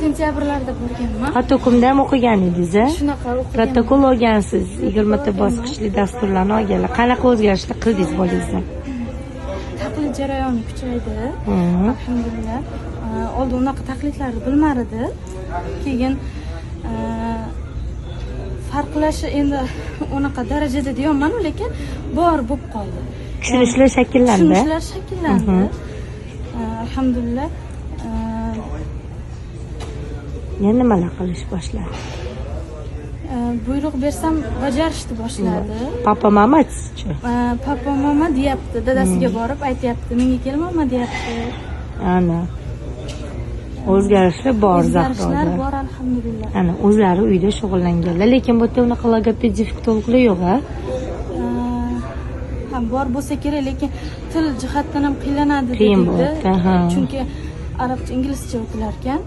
sentyabrlarda bo'lganman. Xatokumda ham o'qigan edingiz, a? Shunaqa o'qiganman. Protokol olgansiz, 20 ta bosqichli dasturlarni olganlar. Qanaqa o'zgarishlar qildingiz bolangizda? Taqlid jarayoni kuchaydi. Alhamdulillah. Oldin unaqa taqlidlarni bilmar edi. Keyin farqlashi endi unaqa darajada deyolman, lekin bor bo'lib qoldi. Tushunishlar shakllandi. Tushunishlar shakllandi. Alhamdulillah. Yana nimalar qilish boshladi? Buyruq bersam bajarishni boshladi. Papa mama-chi? Papa mama deyapti, dadasiga borib aytyapti, menga kelmama deyapti. Ana. O'zgarishlar bor Zahroda. O'zgarishlar bor alhamdulillah. Ana, o'zlari uyda shug'ullanganlar, lekin bu yerda unaqa logopediya psixologlar yo'q-a? Ham bor bo'lsa kerak, lekin til jihatdan ham qiynaladi Qiyin dedi. bo'lyapti, ha. Chunki arabcha, inglizcha o'qilar ekan.